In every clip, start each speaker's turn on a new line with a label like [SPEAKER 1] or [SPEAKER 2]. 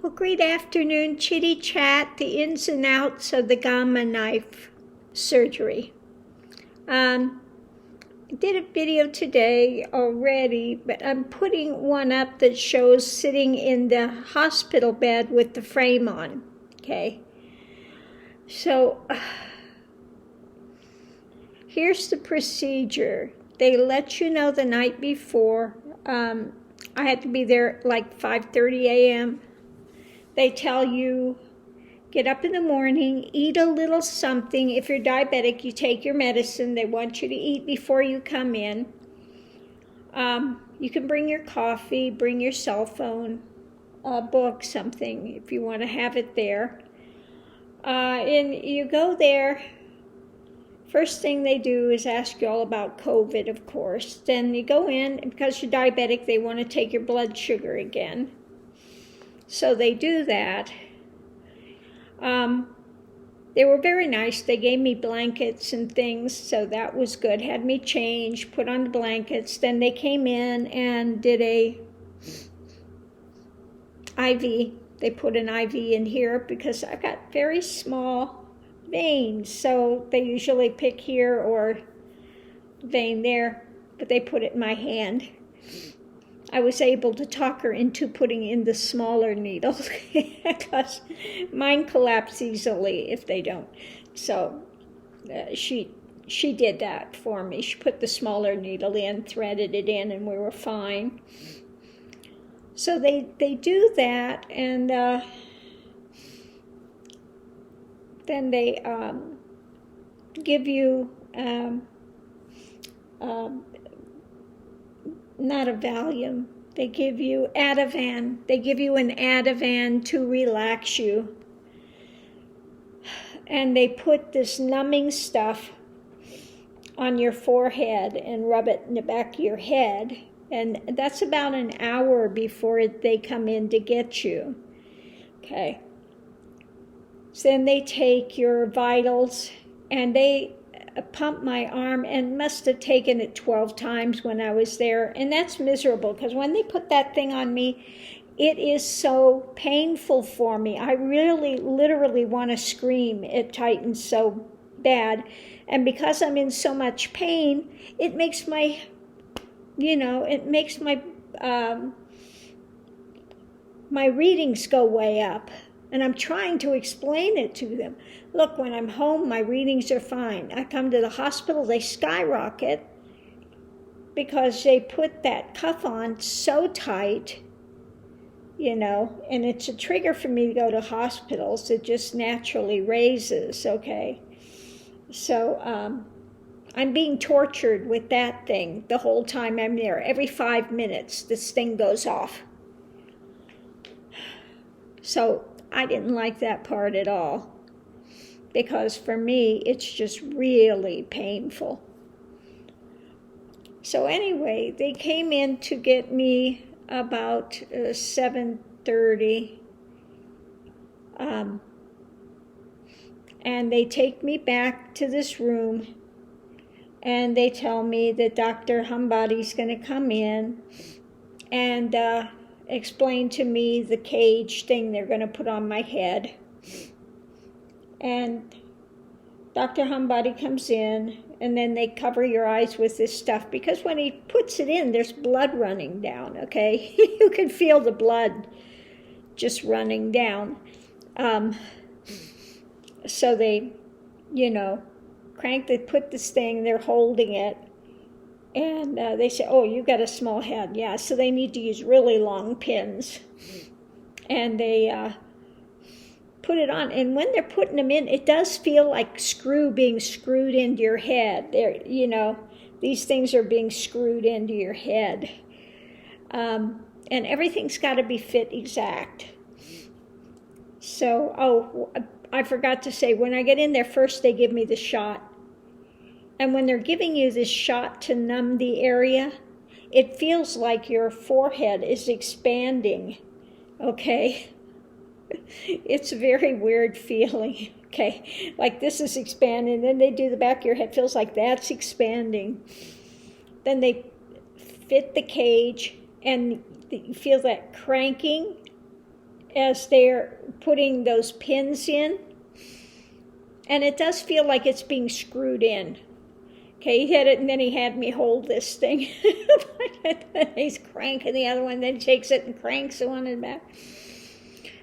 [SPEAKER 1] Well, great afternoon, chitty chat, the ins and outs of the Gama knife surgery. I did a video today already, but I'm putting one up that shows sitting in the hospital bed with the frame on, okay? So, here's the procedure. They let you know the night before. I had to be there like 5:30 a.m. They tell you, get up in the morning, eat a little something. If you're diabetic, you take your medicine. They want you to eat before you come in. You can bring your coffee, bring your cell phone, a book, something, if you want to have it there. And you go there. First thing they do is ask you all about COVID, of course. Then you go in, and because you're diabetic, they want to take your blood sugar again. So they do that. They were very nice. They gave me blankets and things, so that was good. Had me change, put on the blankets. Then they came in and did a IV. They put an IV in here because I've got very small veins, so they usually pick here or vein there, but they put it in my hand. I was able to talk her into putting in the smaller needle because mine collapse easily if they don't. So she did that for me. She put the smaller needle in, threaded it in, and we were fine. So they do that, and then they give you not a Valium. They give you Ativan. They give you an Ativan to relax you. And they put this numbing stuff on your forehead and rub it in the back of your head. And that's about an hour before they come in to get you. Okay. So then they take your vitals and they pump my arm, and must have taken it 12 times when I was there. And that's miserable because when they put that thing on me, it is so painful for me. I really literally want to scream. It tightens so bad. And because I'm in so much pain, it makes my, my readings go way up. And I'm trying to explain it to them. Look, when I'm home, my readings are fine. I come to the hospital, they skyrocket because they put that cuff on so tight, and it's a trigger for me to go to hospitals. It just naturally raises, okay? So I'm being tortured with that thing the whole time I'm there. Every 5 minutes, this thing goes off. So I didn't like that part at all because for me, it's just really painful. So anyway, they came in to get me about 7:30, and they take me back to this room, and they tell me that Dr. Humbody's going to come in and explain to me the cage thing they're going to put on my head. And Dr. Humbody comes in, and then they cover your eyes with this stuff because when he puts it in, there's blood running down, okay? You can feel the blood just running down. So they, they put this thing, they're holding it, and they say, oh, you got a small head. Yeah, so they need to use really long pins. And they put it on. And when they're putting them in, it does feel like screw being screwed into your head. These things are being screwed into your head. And everything's got to be fit exact. So, I forgot to say, when I get in there first, they give me the shot. And when they're giving you this shot to numb the area, it feels like your forehead is expanding, okay? It's a very weird feeling, okay? Like this is expanding, then they do the back of your head, feels like that's expanding. Then they fit the cage, and you feel that cranking, as they're putting those pins in. And it does feel like it's being screwed in. Okay, he had it, and then he had me hold this thing. He's cranking the other one, then he takes it and cranks the one in the back.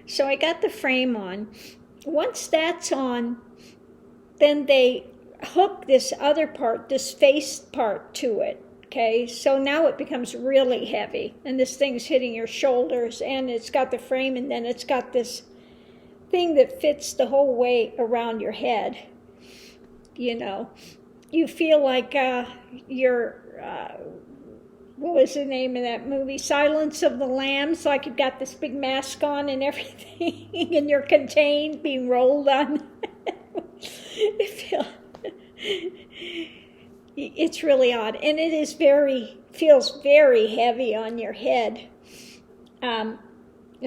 [SPEAKER 1] So I got the frame on. Once that's on, then they hook this other part, this face part, to it. Okay, so now it becomes really heavy, and this thing's hitting your shoulders, and it's got the frame, and then it's got this thing that fits the whole way around your head. You know, you feel like you're, what was the name of that movie? Silence of the Lambs, like you've got this big mask on and everything, and you're contained, being rolled on. It's really odd, and it is feels very heavy on your head.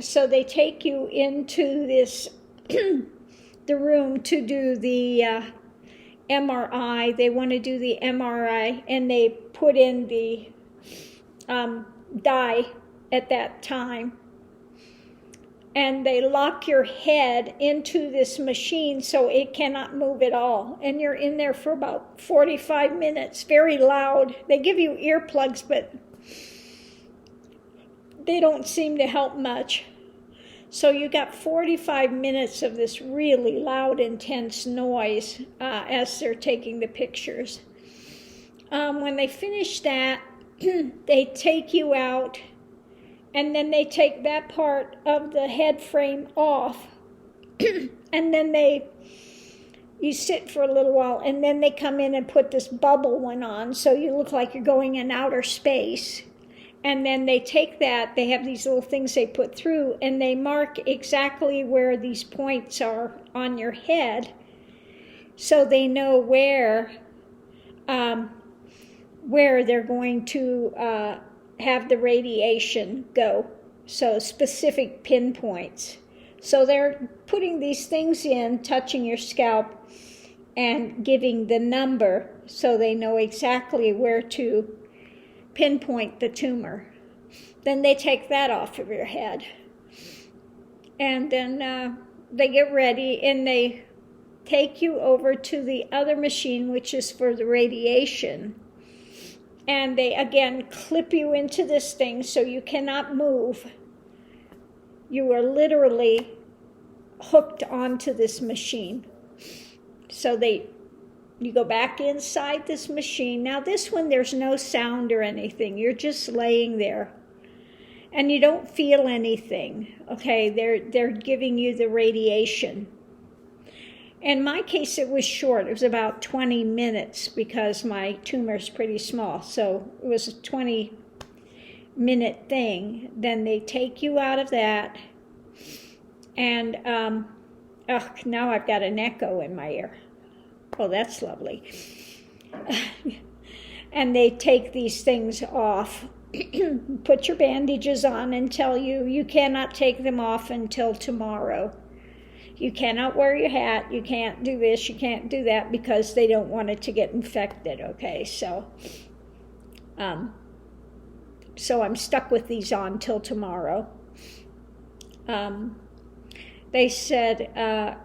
[SPEAKER 1] So they take you into this, the room to do the MRI. They want to do the MRI, and they put in the dye at that time. And they lock your head into this machine so it cannot move at all. And you're in there for about 45 minutes, very loud. They give you earplugs, but they don't seem to help much. So you got 45 minutes of this really loud, intense noise as they're taking the pictures. When they finish that, they take you out, and then they take that part of the head frame off, and then you sit for a little while, and then they come in and put this bubble one on, so you look like you're going in outer space. And then they take that, they have these little things they put through, and they mark exactly where these points are on your head, so they know where they're going to have the radiation go. So specific pinpoints. So they're putting these things in, touching your scalp, and giving the number so they know exactly where to pinpoint the tumor. Then they take that off of your head. And then they get ready, and they take you over to the other machine, which is for the radiation. And they, again, clip you into this thing so you cannot move. You are literally hooked onto this machine. So you go back inside this machine. Now this one, there's no sound or anything. You're just laying there. And you don't feel anything. Okay, they're giving you the radiation. In my case, it was short. It was about 20 minutes because my tumor's pretty small. So it was a 20-minute thing. Then they take you out of that. And, now I've got an echo in my ear. Oh, that's lovely. And they take these things off, put your bandages on, and tell you cannot take them off until tomorrow. You cannot wear your hat, you can't do this, you can't do that, because they don't want it to get infected, okay? So I'm stuck with these on till tomorrow. They said,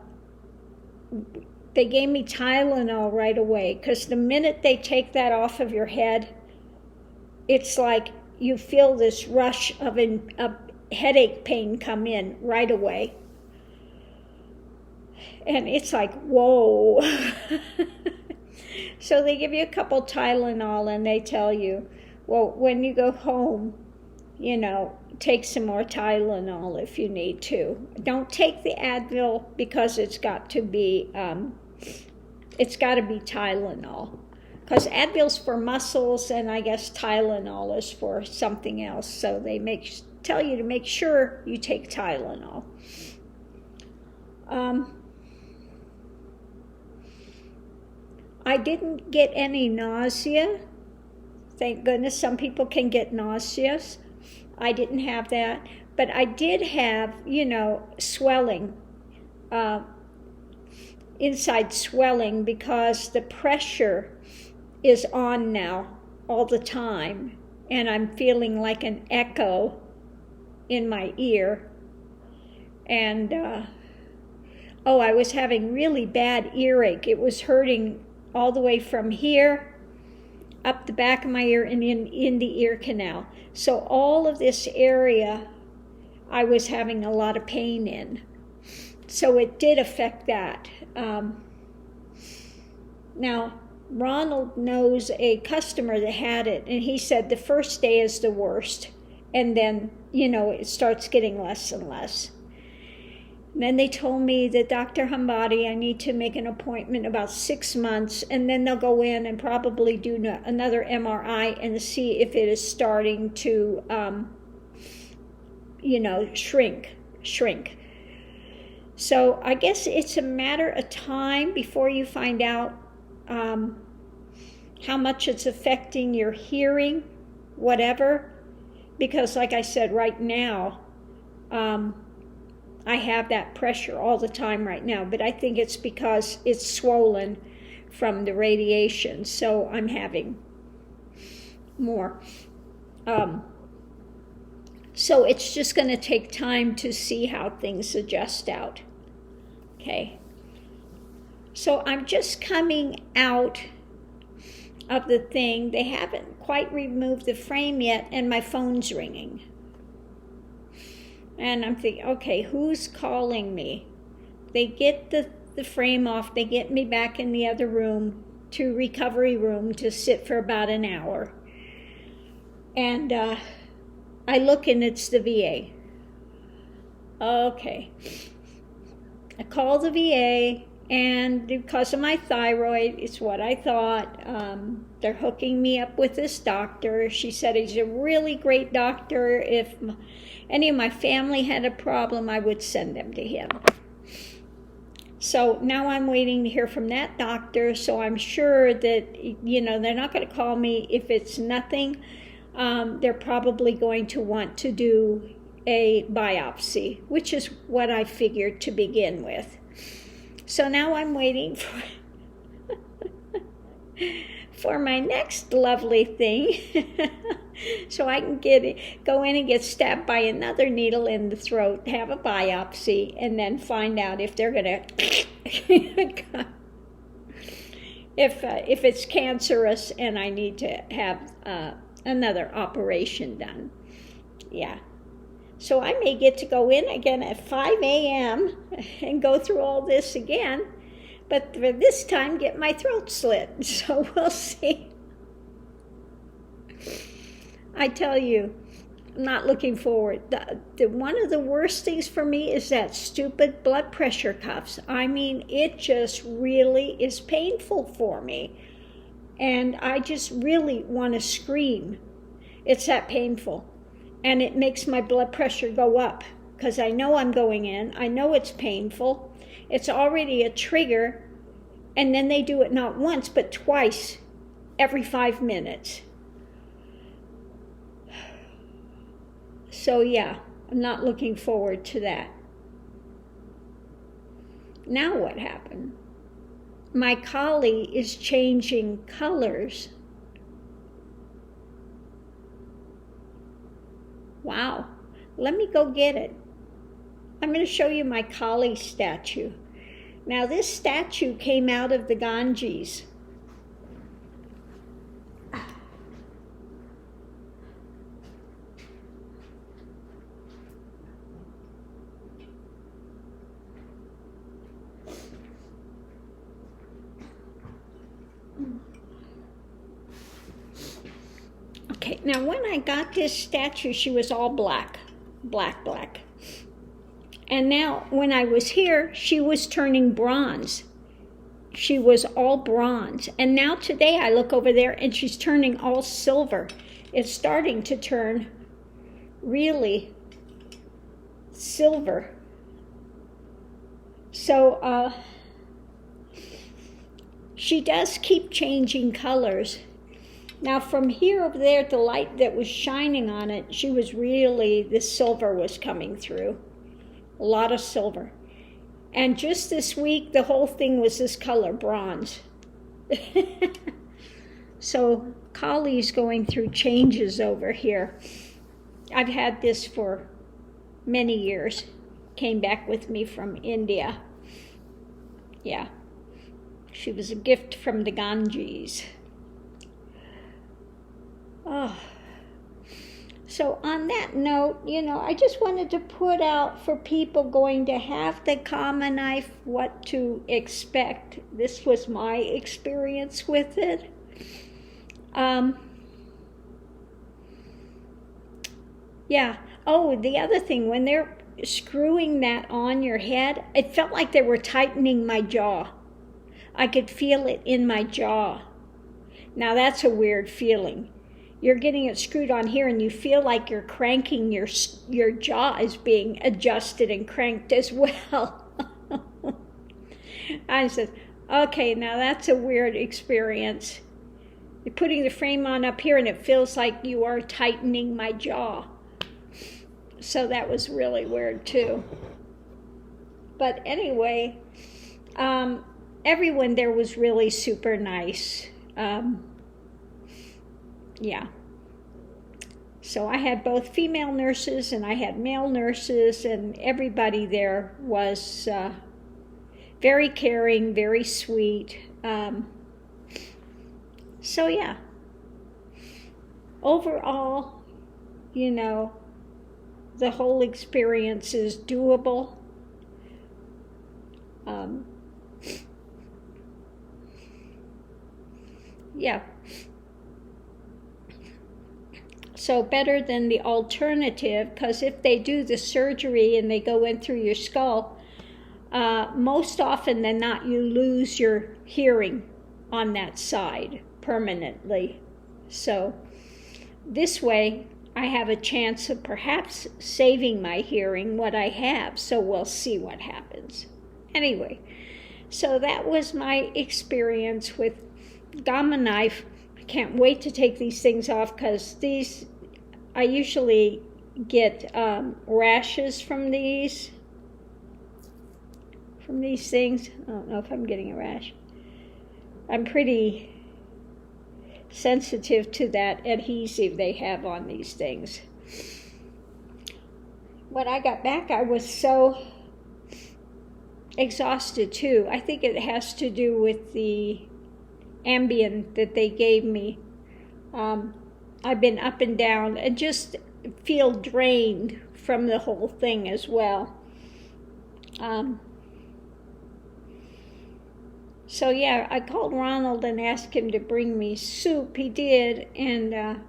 [SPEAKER 1] they gave me Tylenol right away, because the minute they take that off of your head, it's like you feel this rush of a headache pain come in right away. And it's like, whoa. So they give you a couple Tylenol, and they tell you, well, when you go home, take some more Tylenol if you need to. Don't take the Advil, because it's got to be Tylenol. Because Advil's for muscles, and I guess Tylenol is for something else. So they tell you to make sure you take Tylenol. I didn't get any nausea. Thank goodness. Some people can get nauseous. I didn't have that. But I did have, swelling, inside swelling, because the pressure is on now all the time. And I'm feeling like an echo in my ear. And, I was having really bad earache. It was hurting all the way from here, up the back of my ear, and in the ear canal. So all of this area, I was having a lot of pain in. So it did affect that. Now, Ronald knows a customer that had it, and he said the first day is the worst, and then, it starts getting less and less. And then they told me that Dr. Hambadi, I need to make an appointment about 6 months, and then they'll go in and probably do another MRI and see if it is starting to, shrink. So I guess it's a matter of time before you find out how much it's affecting your hearing, whatever. Because like I said, right now, I have that pressure all the time right now, but I think it's because it's swollen from the radiation, so I'm having more. So it's just going to take time to see how things adjust out. Okay. So I'm just coming out of the thing. They haven't quite removed the frame yet, and my phone's ringing. And I'm thinking, okay, who's calling me? They get the frame off. They get me back in the other room, to recovery room, to sit for about an hour. And I look, and it's the VA. Okay. I call the VA, and because of my thyroid, it's what I thought. They're hooking me up with this doctor. She said he's a really great doctor. If any of my family had a problem, I would send them to him. So now I'm waiting to hear from that doctor, so I'm sure that, they're not going to call me if it's nothing. They're probably going to want to do a biopsy, which is what I figured to begin with. So now I'm waiting for my next lovely thing so I can go in and get stabbed by another needle in the throat, have a biopsy, and then find out if they're going to if it's cancerous and I need to have another operation done. Yeah. So I may get to go in again at 5 a.m. and go through all this again, but for this time get my throat slit. So we'll see. I tell you, I'm not looking forward. One of the worst things for me is that stupid blood pressure cuffs. I mean, it just really is painful for me. And I just really want to scream. It's that painful. And it makes my blood pressure go up because I know I'm going in. I know it's painful. It's already a trigger. And then they do it not once, but twice every 5 minutes. So yeah, I'm not looking forward to that. Now what happened? My collie is changing colors. Wow, let me go get it. I'm going to show you my collie statue. Now this statue came out of the Ganges. Okay, now when I got this statue, she was all black. And now when I was here, she was turning bronze. She was all bronze. And now today I look over there and she's turning all silver. It's starting to turn really silver. So she does keep changing colors. Now from here over there, the light that was shining on it, the silver was coming through. A lot of silver. And just this week, the whole thing was this color, bronze. So Collie's going through changes over here. I've had this for many years. came back with me from India. Yeah. She was a gift from the Ganges. Oh. So on that note, I just wanted to put out for people going to have the Gama knife what to expect. This was my experience with it. Yeah. Oh, the other thing, when they're screwing that on your head, it felt like they were tightening my jaw. I could feel it in my jaw. Now that's a weird feeling. You're getting it screwed on here and you feel like you're cranking, your jaw is being adjusted and cranked as well. I said, okay, now that's a weird experience. You're putting the frame on up here and it feels like you are tightening my jaw. So that was really weird too. But anyway, everyone there was really super nice. Yeah. So I had both female nurses and I had male nurses, and everybody there was very caring, very sweet. So yeah. Overall, the whole experience is doable. Yeah. So better than the alternative, because if they do the surgery and they go in through your skull, most often than not you lose your hearing on that side permanently. So this way I have a chance of perhaps saving my hearing, what I have, so we'll see what happens. Anyway, so that was my experience with Gama knife. I can't wait to take these things off, because I usually get rashes from these things. I don't know if I'm getting a rash. I'm pretty sensitive to that adhesive they have on these things. When I got back, I was so exhausted too. I think it has to do with the Ambien that they gave me. I've been up and down and just feel drained from the whole thing as well. So yeah, I called Ronald and asked him to bring me soup. He did, and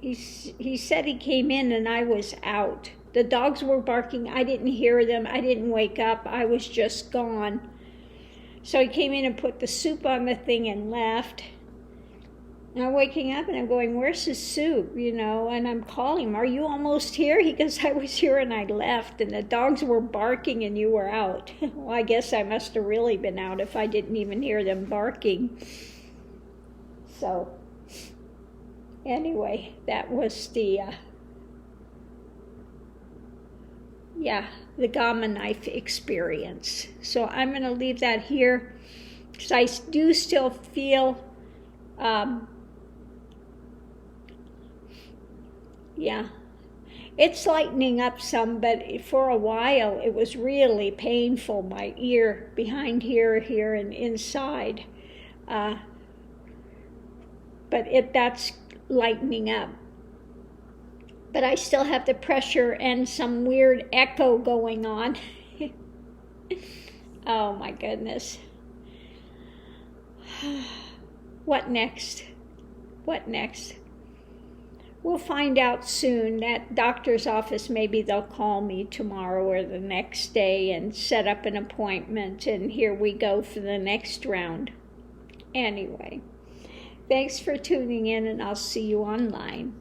[SPEAKER 1] he said he came in and I was out. The dogs were barking. I didn't hear them. I didn't wake up. I was just gone. So he came in and put the soup on the thing and left. And I'm waking up and I'm going, where's the soup? And I'm calling him, are you almost here? He goes, I was here and I left, and the dogs were barking and you were out. Well, I guess I must have really been out if I didn't even hear them barking. So anyway, that was the Gama knife experience. So I'm going to leave that here, because I do still feel it's lightening up some, but for a while it was really painful. My ear behind here, and inside. But that's lightening up. But I still have the pressure and some weird echo going on. Oh my goodness. What next? We'll find out soon. That doctor's office, maybe they'll call me tomorrow or the next day and set up an appointment, and here we go for the next round. Anyway, thanks for tuning in, and I'll see you online.